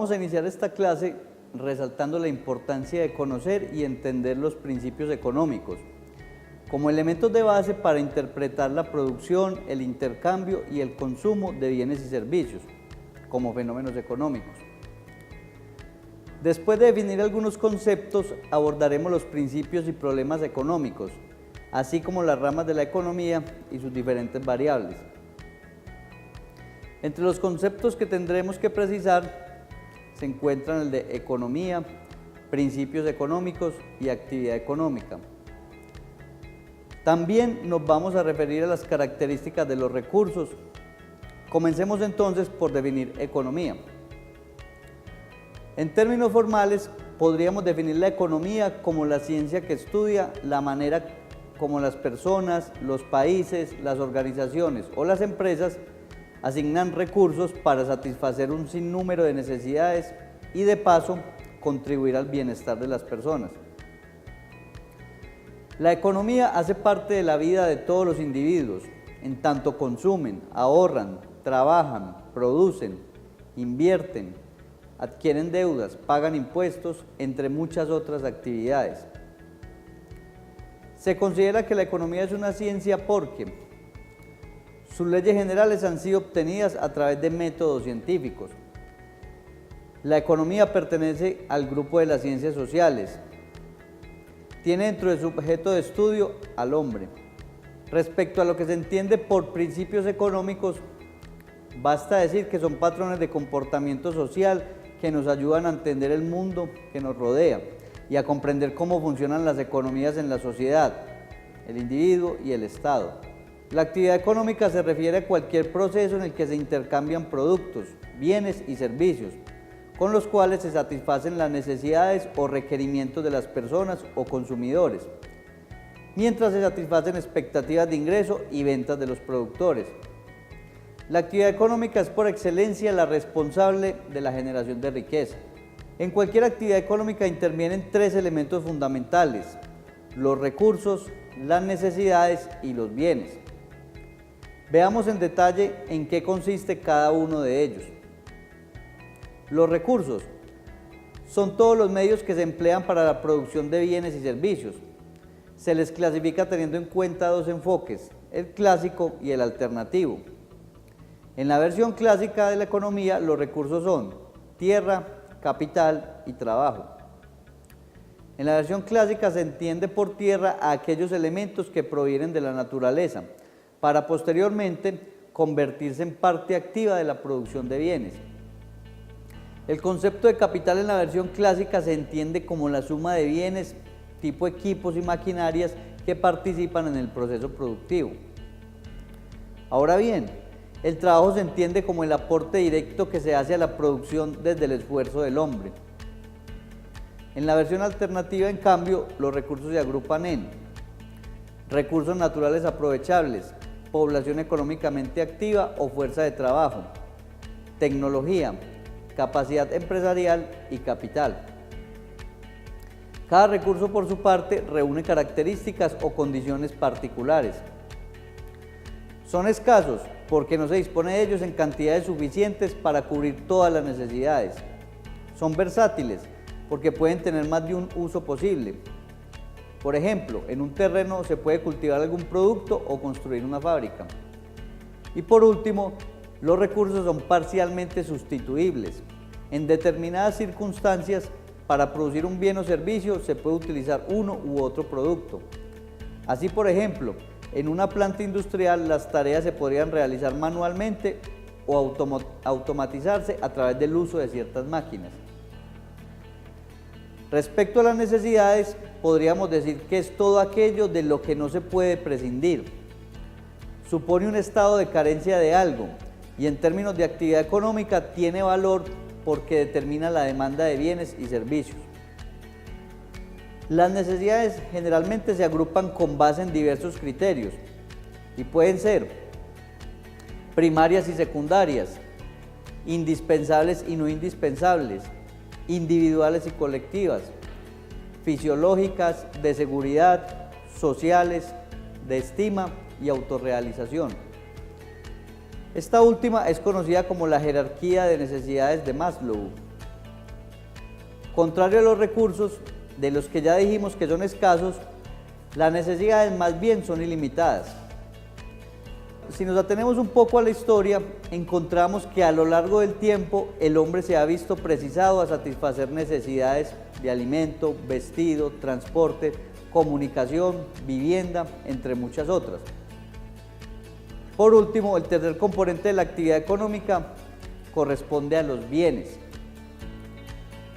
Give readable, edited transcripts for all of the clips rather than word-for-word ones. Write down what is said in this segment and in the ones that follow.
Vamos a iniciar esta clase resaltando la importancia de conocer y entender los principios económicos como elementos de base para interpretar la producción, el intercambio y el consumo de bienes y servicios como fenómenos económicos. Después de definir algunos conceptos, abordaremos los principios y problemas económicos, así como las ramas de la economía y sus diferentes variables. Entre los conceptos que tendremos que precisar se encuentran el de economía, principios económicos y actividad económica. También nos vamos a referir a las características de los recursos. Comencemos entonces por definir economía. En términos formales, podríamos definir la economía como la ciencia que estudia la manera como las personas, los países, las organizaciones o las empresas asignan recursos para satisfacer un sinnúmero de necesidades y de paso contribuir al bienestar de las personas. La economía hace parte de la vida de todos los individuos, en tanto consumen, ahorran, trabajan, producen, invierten, adquieren deudas, pagan impuestos, entre muchas otras actividades. Se considera que la economía es una ciencia porque sus leyes generales han sido obtenidas a través de métodos científicos. La economía pertenece al grupo de las ciencias sociales. Tiene dentro de su objeto de estudio al hombre. Respecto a lo que se entiende por principios económicos, basta decir que son patrones de comportamiento social que nos ayudan a entender el mundo que nos rodea y a comprender cómo funcionan las economías en la sociedad, el individuo y el Estado. La actividad económica se refiere a cualquier proceso en el que se intercambian productos, bienes y servicios, con los cuales se satisfacen las necesidades o requerimientos de las personas o consumidores, mientras se satisfacen expectativas de ingreso y ventas de los productores. La actividad económica es por excelencia la responsable de la generación de riqueza. En cualquier actividad económica intervienen tres elementos fundamentales: los recursos, las necesidades y los bienes. Veamos en detalle en qué consiste cada uno de ellos. Los recursos son todos los medios que se emplean para la producción de bienes y servicios. Se les clasifica teniendo en cuenta dos enfoques: el clásico y el alternativo. En la versión clásica de la economía, los recursos son tierra, capital y trabajo. En la versión clásica se entiende por tierra a aquellos elementos que provienen de la naturaleza, para posteriormente convertirse en parte activa de la producción de bienes. El concepto de capital en la versión clásica se entiende como la suma de bienes, tipo equipos y maquinarias que participan en el proceso productivo. Ahora bien, el trabajo se entiende como el aporte directo que se hace a la producción desde el esfuerzo del hombre. En la versión alternativa, en cambio, los recursos se agrupan en recursos naturales aprovechables, población económicamente activa o fuerza de trabajo, tecnología, capacidad empresarial y capital. Cada recurso por su parte reúne características o condiciones particulares. Son escasos porque no se dispone de ellos en cantidades suficientes para cubrir todas las necesidades. Son versátiles porque pueden tener más de un uso posible. Por ejemplo, en un terreno se puede cultivar algún producto o construir una fábrica. Y por último, los recursos son parcialmente sustituibles. En determinadas circunstancias, para producir un bien o servicio se puede utilizar uno u otro producto. Así, por ejemplo, en una planta industrial las tareas se podrían realizar manualmente o automatizarse a través del uso de ciertas máquinas. Respecto a las necesidades, podríamos decir que es todo aquello de lo que no se puede prescindir. Supone un estado de carencia de algo y en términos de actividad económica tiene valor porque determina la demanda de bienes y servicios. Las necesidades generalmente se agrupan con base en diversos criterios y pueden ser primarias y secundarias, indispensables y no indispensables, individuales y colectivas, fisiológicas, de seguridad, sociales, de estima y autorrealización. Esta última es conocida como la jerarquía de necesidades de Maslow Contrario a los recursos, de los que ya dijimos que son escasos, las necesidades más bien son ilimitadas. Si nos atenemos un poco a la historia, encontramos que a lo largo del tiempo el hombre se ha visto precisado a satisfacer necesidades de alimento, vestido, transporte, comunicación, vivienda, entre muchas otras. Por último, el tercer componente de la actividad económica corresponde a los bienes.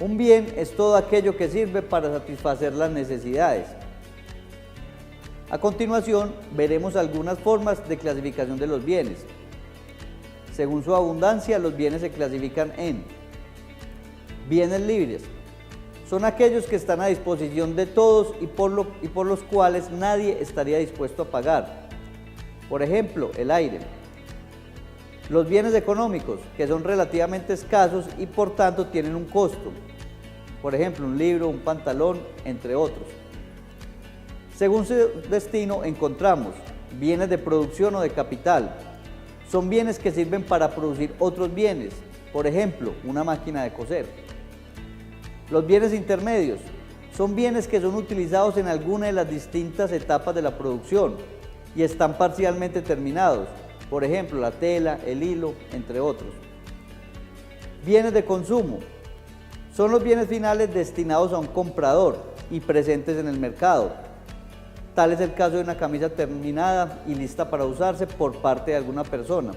Un bien es todo aquello que sirve para satisfacer las necesidades. A continuación, veremos algunas formas de clasificación de los bienes. Según su abundancia, los bienes se clasifican en bienes libres. Son aquellos que están a disposición de todos y por los cuales nadie estaría dispuesto a pagar. Por ejemplo, el aire. Los bienes económicos, que son relativamente escasos y por tanto tienen un costo. Por ejemplo, un libro, un pantalón, entre otros. Según su destino encontramos bienes de producción o de capital. Son bienes que sirven para producir otros bienes, por ejemplo, una máquina de coser. Los bienes intermedios son bienes que son utilizados en alguna de las distintas etapas de la producción y están parcialmente terminados, por ejemplo, la tela, el hilo, entre otros. Bienes de consumo son los bienes finales destinados a un comprador y presentes en el mercado. Tal es el caso de una camisa terminada y lista para usarse por parte de alguna persona.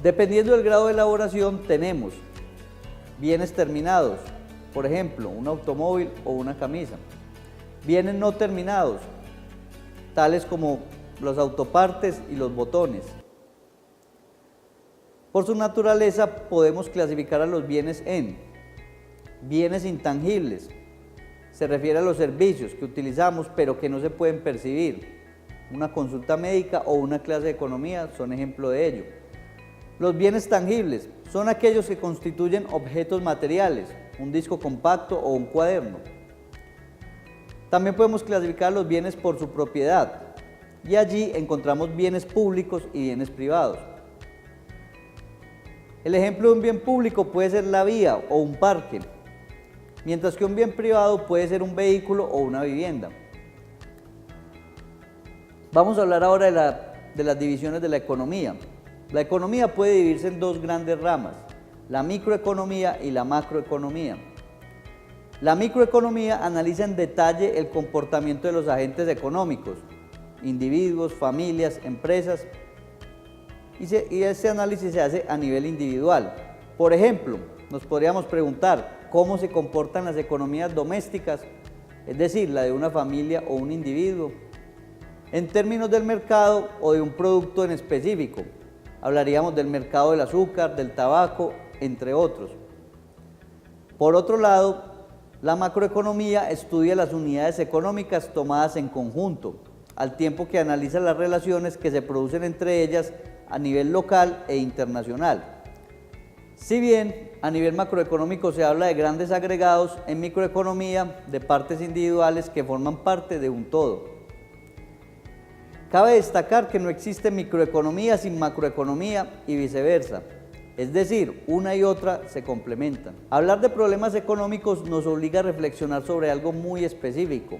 Dependiendo del grado de elaboración, tenemos bienes terminados, por ejemplo, un automóvil o una camisa. Bienes no terminados, tales como los autopartes y los botones. Por su naturaleza, podemos clasificar a los bienes en bienes intangibles. Se refiere a los servicios que utilizamos pero que no se pueden percibir. Una consulta médica o una clase de economía son ejemplo de ello. Los bienes tangibles son aquellos que constituyen objetos materiales, un disco compacto o un cuaderno. También podemos clasificar los bienes por su propiedad y allí encontramos bienes públicos y bienes privados. El ejemplo de un bien público puede ser la vía o un parque, mientras que un bien privado puede ser un vehículo o una vivienda. Vamos a hablar ahora de las divisiones de la economía. La economía puede dividirse en dos grandes ramas, la microeconomía y la macroeconomía. La microeconomía analiza en detalle el comportamiento de los agentes económicos, individuos, familias, empresas, y ese análisis se hace a nivel individual. Por ejemplo, nos podríamos preguntar cómo se comportan las economías domésticas, es decir, la de una familia o un individuo, en términos del mercado o de un producto en específico. Hablaríamos del mercado del azúcar, del tabaco, entre otros. Por otro lado, la macroeconomía estudia las unidades económicas tomadas en conjunto, al tiempo que analiza las relaciones que se producen entre ellas a nivel local e internacional. Si bien a nivel macroeconómico se habla de grandes agregados, en microeconomía de partes individuales que forman parte de un todo. Cabe destacar que no existe microeconomía sin macroeconomía y viceversa, es decir, una y otra se complementan. Hablar de problemas económicos nos obliga a reflexionar sobre algo muy específico.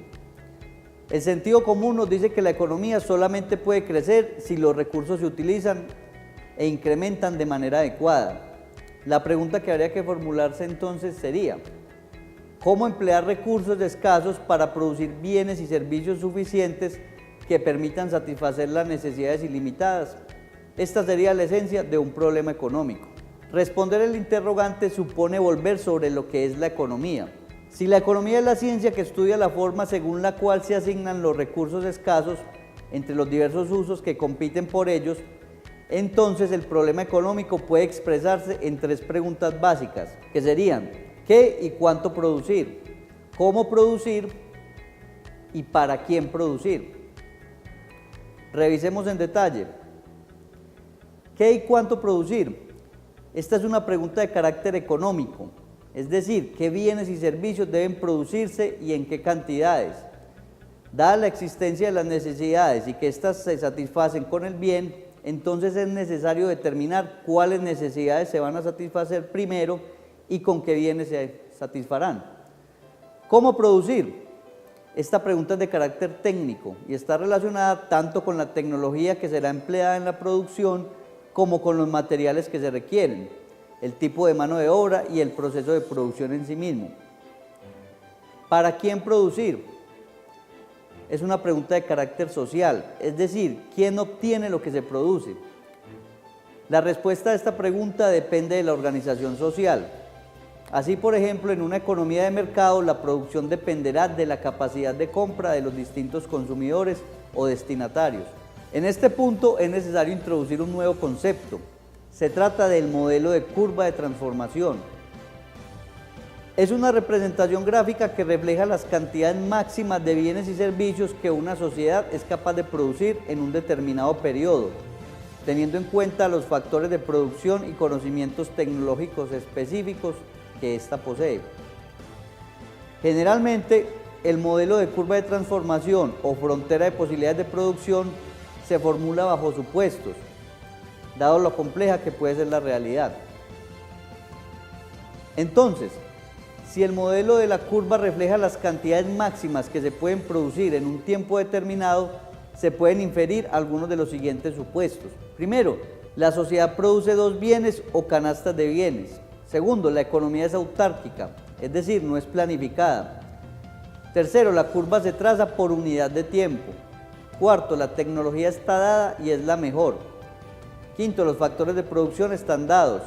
El sentido común nos dice que la economía solamente puede crecer si los recursos se utilizan e incrementan de manera adecuada. La pregunta que habría que formularse entonces sería, ¿cómo emplear recursos escasos para producir bienes y servicios suficientes que permitan satisfacer las necesidades ilimitadas? Esta sería la esencia de un problema económico. Responder el interrogante supone volver sobre lo que es la economía. Si la economía es la ciencia que estudia la forma según la cual se asignan los recursos escasos entre los diversos usos que compiten por ellos, entonces el problema económico puede expresarse en tres preguntas básicas, que serían ¿qué y cuánto producir? ¿Cómo producir? ¿Y para quién producir? Revisemos en detalle. ¿Qué y cuánto producir? Esta es una pregunta de carácter económico, es decir, qué bienes y servicios deben producirse y en qué cantidades. Dada la existencia de las necesidades y que éstas se satisfacen con el bien, entonces es necesario determinar cuáles necesidades se van a satisfacer primero y con qué bienes se satisfarán. ¿Cómo producir? Esta pregunta es de carácter técnico y está relacionada tanto con la tecnología que será empleada en la producción como con los materiales que se requieren, el tipo de mano de obra y el proceso de producción en sí mismo. ¿Para quién producir? Es una pregunta de carácter social, es decir, ¿quién obtiene lo que se produce? La respuesta a esta pregunta depende de la organización social. Así, por ejemplo, en una economía de mercado, la producción dependerá de la capacidad de compra de los distintos consumidores o destinatarios. En este punto es necesario introducir un nuevo concepto. Se trata del modelo de curva de transformación. Es una representación gráfica que refleja las cantidades máximas de bienes y servicios que una sociedad es capaz de producir en un determinado periodo, teniendo en cuenta los factores de producción y conocimientos tecnológicos específicos que ésta posee. Generalmente, el modelo de curva de transformación o frontera de posibilidades de producción se formula bajo supuestos, dado lo compleja que puede ser la realidad. Entonces, si el modelo de la curva refleja las cantidades máximas que se pueden producir en un tiempo determinado, se pueden inferir algunos de los siguientes supuestos. Primero, la sociedad produce dos bienes o canastas de bienes. Segundo, la economía es autárquica, es decir, no es planificada. Tercero, la curva se traza por unidad de tiempo. Cuarto, la tecnología está dada y es la mejor. Quinto, los factores de producción están dados.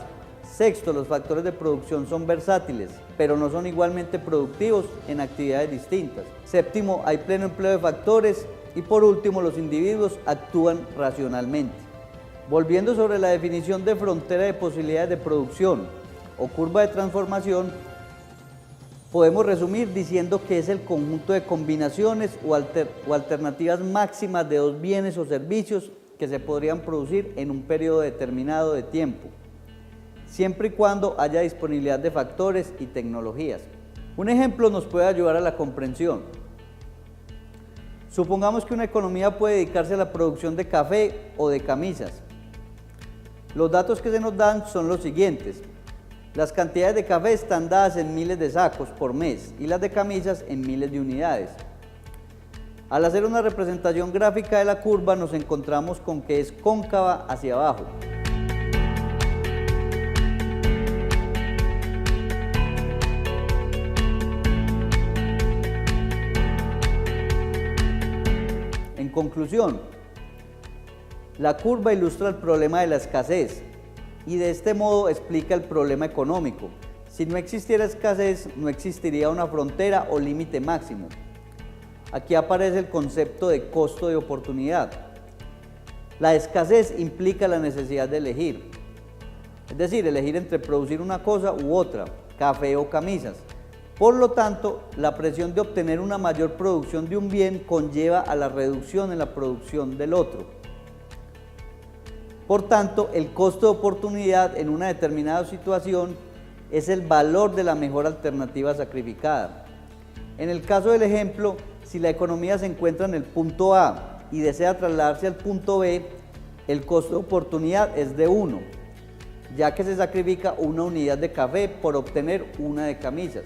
Sexto, los factores de producción son versátiles, pero no son igualmente productivos en actividades distintas. Séptimo, hay pleno empleo de factores. Y por último, los individuos actúan racionalmente. Volviendo sobre la definición de frontera de posibilidades de producción o curva de transformación, podemos resumir diciendo que es el conjunto de combinaciones o alternativas máximas de dos bienes o servicios que se podrían producir en un periodo determinado de tiempo, siempre y cuando haya disponibilidad de factores y tecnologías. Un ejemplo nos puede ayudar a la comprensión. Supongamos que una economía puede dedicarse a la producción de café o de camisas. Los datos que se nos dan son los siguientes. Las cantidades de café están dadas en miles de sacos por mes y las de camisas en miles de unidades. Al hacer una representación gráfica de la curva nos encontramos con que es cóncava hacia abajo. En conclusión, la curva ilustra el problema de la escasez y de este modo explica el problema económico. Si no existiera escasez, no existiría una frontera o límite máximo. Aquí aparece el concepto de costo de oportunidad. La escasez implica la necesidad de elegir, es decir, elegir entre producir una cosa u otra, café o camisas. Por lo tanto, la presión de obtener una mayor producción de un bien conlleva a la reducción en la producción del otro. Por tanto, el costo de oportunidad en una determinada situación es el valor de la mejor alternativa sacrificada. En el caso del ejemplo, si la economía se encuentra en el punto A y desea trasladarse al punto B, el costo de oportunidad es de 1, ya que se sacrifica una unidad de café por obtener una de camisas.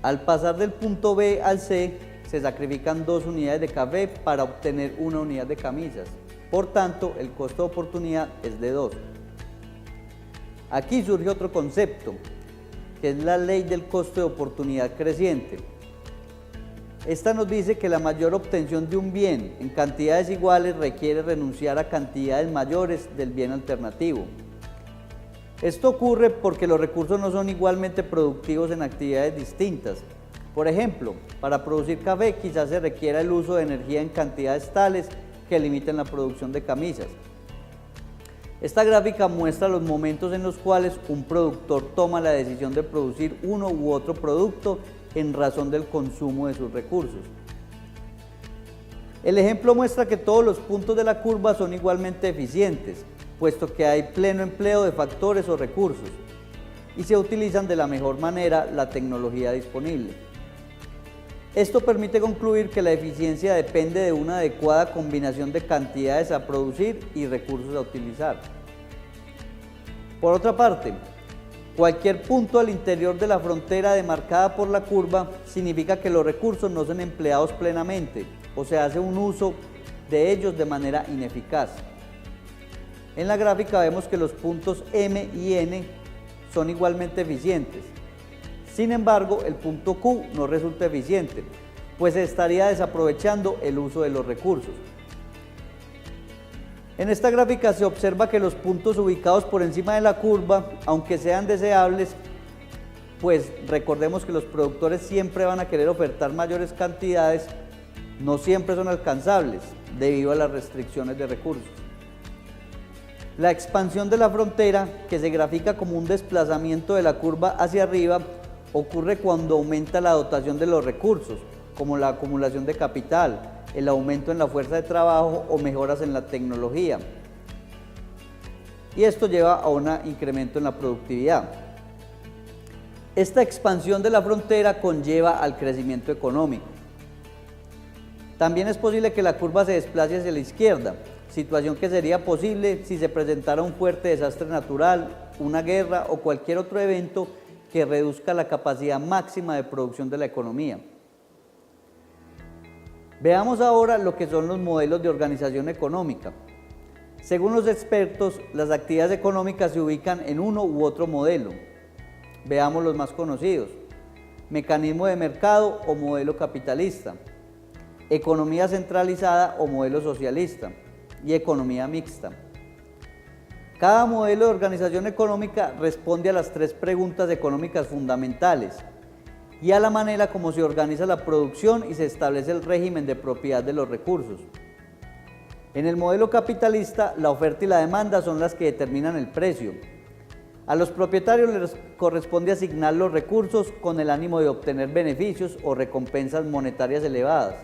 Al pasar del punto B al C, se sacrifican 2 unidades de café para obtener una unidad de camisas. Por tanto, el costo de oportunidad es de 2. Aquí surge otro concepto, que es la ley del costo de oportunidad creciente. Esta nos dice que la mayor obtención de un bien en cantidades iguales requiere renunciar a cantidades mayores del bien alternativo. Esto ocurre porque los recursos no son igualmente productivos en actividades distintas. Por ejemplo, para producir café quizás se requiera el uso de energía en cantidades tales que limiten la producción de camisas. Esta gráfica muestra los momentos en los cuales un productor toma la decisión de producir uno u otro producto en razón del consumo de sus recursos. El ejemplo muestra que todos los puntos de la curva son igualmente eficientes, puesto que hay pleno empleo de factores o recursos y se utilizan de la mejor manera la tecnología disponible. Esto permite concluir que la eficiencia depende de una adecuada combinación de cantidades a producir y recursos a utilizar. Por otra parte, Cualquier punto al interior de la frontera demarcada por la curva significa que los recursos no son empleados plenamente o se hace un uso de ellos de manera ineficaz. En la gráfica vemos que los puntos M y N son igualmente eficientes. Sin embargo, el punto Q no resulta eficiente, pues se estaría desaprovechando el uso de los recursos. En esta gráfica se observa que los puntos ubicados por encima de la curva, aunque sean deseables, pues recordemos que los productores siempre van a querer ofertar mayores cantidades, no siempre son alcanzables debido a las restricciones de recursos. La expansión de la frontera, que se grafica como un desplazamiento de la curva hacia arriba, ocurre cuando aumenta la dotación de los recursos, como la acumulación de capital, el aumento en la fuerza de trabajo o mejoras en la tecnología. Y esto lleva a un incremento en la productividad. Esta expansión de la frontera conlleva al crecimiento económico. También es posible que la curva se desplace hacia la izquierda, situación que sería posible si se presentara un fuerte desastre natural, una guerra o cualquier otro evento que reduzca la capacidad máxima de producción de la economía. Veamos ahora lo que son los modelos de organización económica. Según los expertos, las actividades económicas se ubican en uno u otro modelo. Veamos los más conocidos: mecanismo de mercado o modelo capitalista, economía centralizada o modelo socialista y economía mixta. Cada modelo de organización económica responde a las tres preguntas económicas fundamentales y a la manera como se organiza la producción y se establece el régimen de propiedad de los recursos. En el modelo capitalista, la oferta y la demanda son las que determinan el precio. A los propietarios les corresponde asignar los recursos con el ánimo de obtener beneficios o recompensas monetarias elevadas.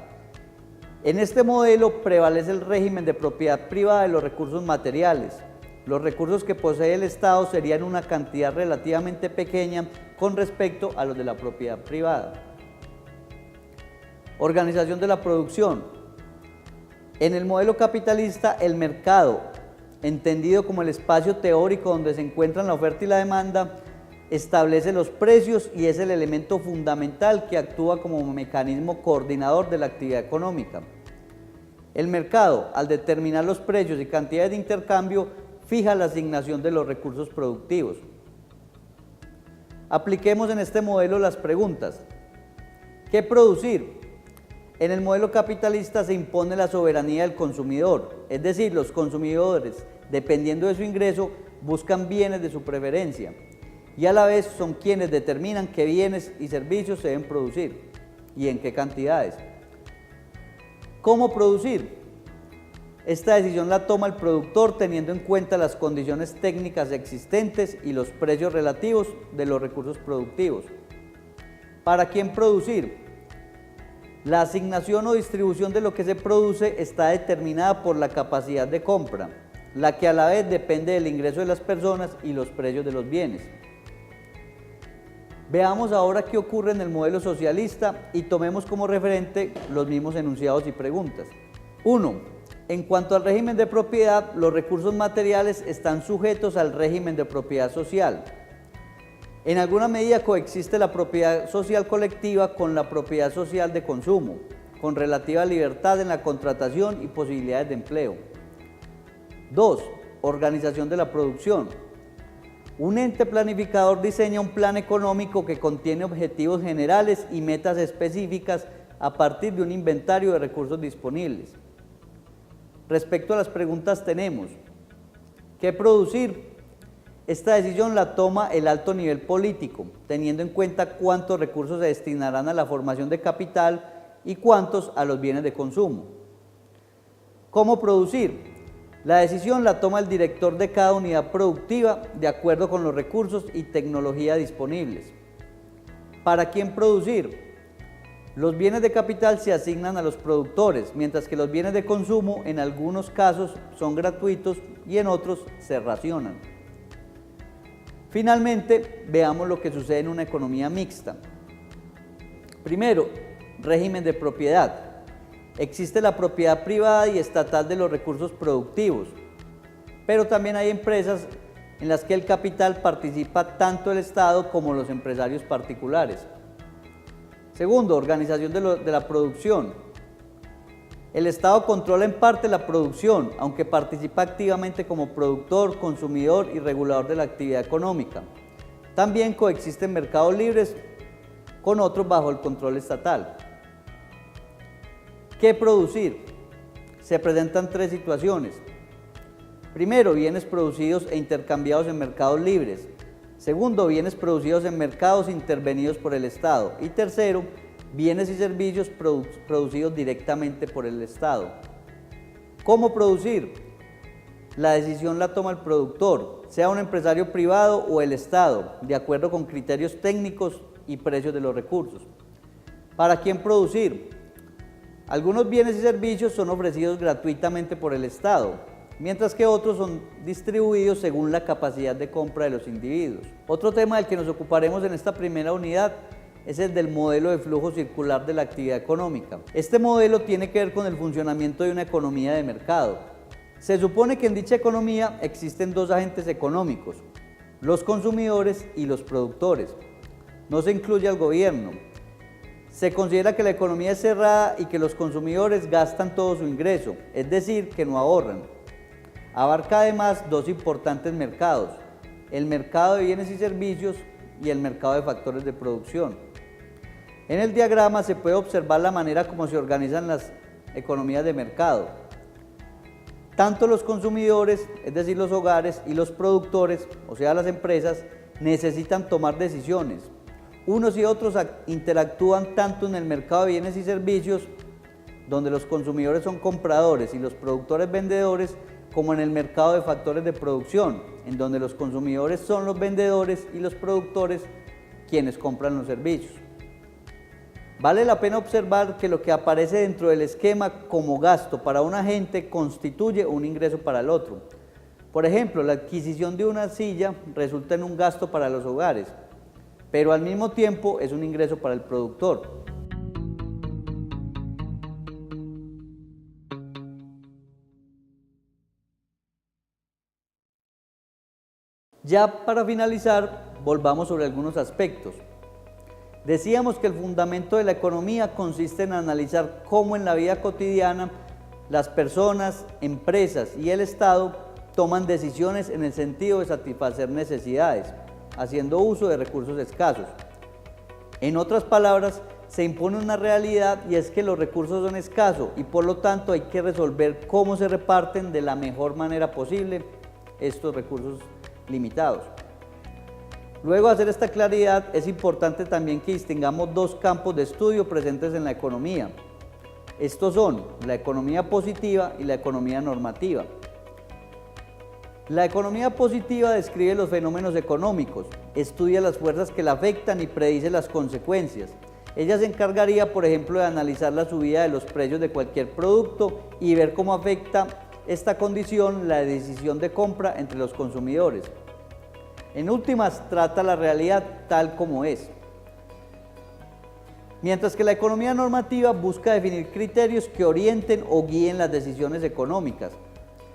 En este modelo prevalece el régimen de propiedad privada de los recursos materiales. Los recursos que posee el Estado serían una cantidad relativamente pequeña con respecto a los de la propiedad privada. Organización de la producción. En el modelo capitalista, el mercado, entendido como el espacio teórico donde se encuentran la oferta y la demanda, establece los precios y es el elemento fundamental que actúa como mecanismo coordinador de la actividad económica. El mercado, al determinar los precios y cantidades de intercambio, fija la asignación de los recursos productivos. Apliquemos en este modelo las preguntas: ¿qué producir? En el modelo capitalista se impone la soberanía del consumidor, es decir, los consumidores, dependiendo de su ingreso, buscan bienes de su preferencia y a la vez son quienes determinan qué bienes y servicios se deben producir y en qué cantidades. ¿Cómo producir? Esta decisión la toma el productor teniendo en cuenta las condiciones técnicas existentes y los precios relativos de los recursos productivos. ¿Para quién producir? La asignación o distribución de lo que se produce está determinada por la capacidad de compra, la que a la vez depende del ingreso de las personas y los precios de los bienes. Veamos ahora qué ocurre en el modelo socialista y tomemos como referente los mismos enunciados y preguntas. 1. En cuanto al régimen de propiedad, los recursos materiales están sujetos al régimen de propiedad social. En alguna medida coexiste la propiedad social colectiva con la propiedad social de consumo, con relativa libertad en la contratación y posibilidades de empleo. 2. Organización de la producción. Un ente planificador diseña un plan económico que contiene objetivos generales y metas específicas a partir de un inventario de recursos disponibles. Respecto a las preguntas tenemos: ¿qué producir? Esta decisión la toma el alto nivel político, teniendo en cuenta cuántos recursos se destinarán a la formación de capital y cuántos a los bienes de consumo. ¿Cómo producir? La decisión la toma el director de cada unidad productiva de acuerdo con los recursos y tecnología disponibles. ¿Para quién producir? Los bienes de capital se asignan a los productores, mientras que los bienes de consumo en algunos casos son gratuitos y en otros se racionan. Finalmente, veamos lo que sucede en una economía mixta. Primero, régimen de propiedad. Existe la propiedad privada y estatal de los recursos productivos, pero también hay empresas en las que el capital participa tanto el Estado como los empresarios particulares. Segundo, organización de la producción. El Estado controla en parte la producción, aunque participa activamente como productor, consumidor y regulador de la actividad económica. También coexisten mercados libres con otros bajo el control estatal. ¿Qué producir? Se presentan tres situaciones. Primero, bienes producidos e intercambiados en mercados libres. Segundo, bienes producidos en mercados intervenidos por el Estado. Y tercero, bienes y servicios producidos directamente por el Estado. ¿Cómo producir? La decisión la toma el productor, sea un empresario privado o el Estado, de acuerdo con criterios técnicos y precios de los recursos. ¿Para quién producir? Algunos bienes y servicios son ofrecidos gratuitamente por el Estado, mientras que otros son distribuidos según la capacidad de compra de los individuos. Otro tema del que nos ocuparemos en esta primera unidad es el del modelo de flujo circular de la actividad económica. Este modelo tiene que ver con el funcionamiento de una economía de mercado. Se supone que en dicha economía existen dos agentes económicos, los consumidores y los productores. No se incluye al gobierno. Se considera que la economía es cerrada y que los consumidores gastan todo su ingreso, es decir, que no ahorran. Abarca además dos importantes mercados, el mercado de bienes y servicios y el mercado de factores de producción. En el diagrama se puede observar la manera como se organizan las economías de mercado. Tanto los consumidores, es decir, los hogares, y los productores, o sea, las empresas, necesitan tomar decisiones. Unos y otros interactúan tanto en el mercado de bienes y servicios, donde los consumidores son compradores y los productores vendedores, como en el mercado de factores de producción, en donde los consumidores son los vendedores y los productores quienes compran los servicios. Vale la pena observar que lo que aparece dentro del esquema como gasto para un agente constituye un ingreso para el otro. Por ejemplo, la adquisición de una silla resulta en un gasto para los hogares, pero al mismo tiempo es un ingreso para el productor. Ya para finalizar, volvamos sobre algunos aspectos. Decíamos que el fundamento de la economía consiste en analizar cómo en la vida cotidiana las personas, empresas y el Estado toman decisiones en el sentido de satisfacer necesidades, haciendo uso de recursos escasos. En otras palabras, se impone una realidad y es que los recursos son escasos y por lo tanto hay que resolver cómo se reparten de la mejor manera posible estos recursos limitados. Luego de hacer esta claridad, es importante también que distingamos dos campos de estudio presentes en la economía. Estos son la economía positiva y la economía normativa. La economía positiva describe los fenómenos económicos, estudia las fuerzas que la afectan y predice las consecuencias. Ella se encargaría, por ejemplo, de analizar la subida de los precios de cualquier producto y ver cómo afecta esta condición la decisión de compra entre los consumidores. En últimas, trata la realidad tal como es. Mientras que la economía normativa busca definir criterios que orienten o guíen las decisiones económicas.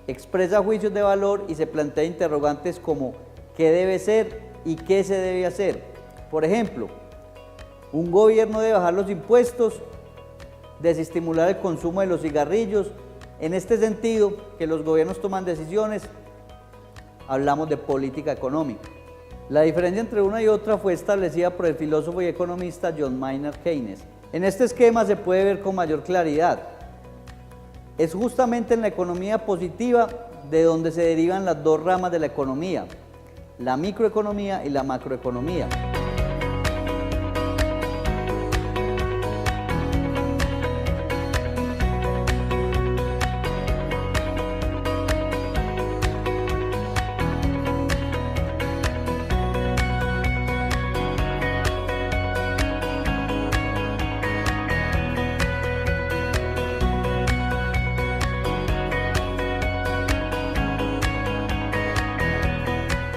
Expresa juicios de valor y se plantea interrogantes como ¿qué debe ser y qué se debe hacer? Por ejemplo, un gobierno debe bajar los impuestos, desestimular el consumo de los cigarrillos. En este sentido, que los gobiernos toman decisiones, hablamos de política económica. La diferencia entre una y otra fue establecida por el filósofo y economista John Maynard Keynes. En este esquema se puede ver con mayor claridad. Es justamente en la economía positiva de donde se derivan las dos ramas de la economía, la microeconomía y la macroeconomía.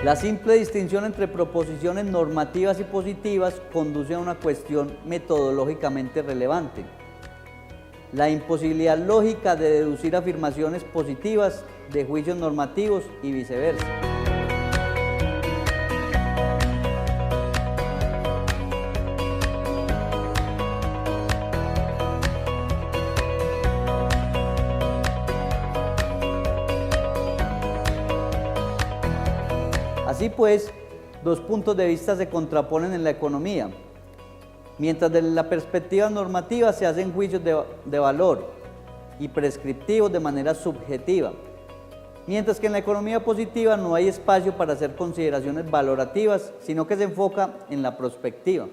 La simple distinción entre proposiciones normativas y positivas conduce a una cuestión metodológicamente relevante: la imposibilidad lógica de deducir afirmaciones positivas de juicios normativos y viceversa. Así pues, dos puntos de vista se contraponen en la economía. Mientras desde la perspectiva normativa se hacen juicios de valor y prescriptivos de manera subjetiva, mientras que en la economía positiva no hay espacio para hacer consideraciones valorativas, sino que se enfoca en la prospectiva.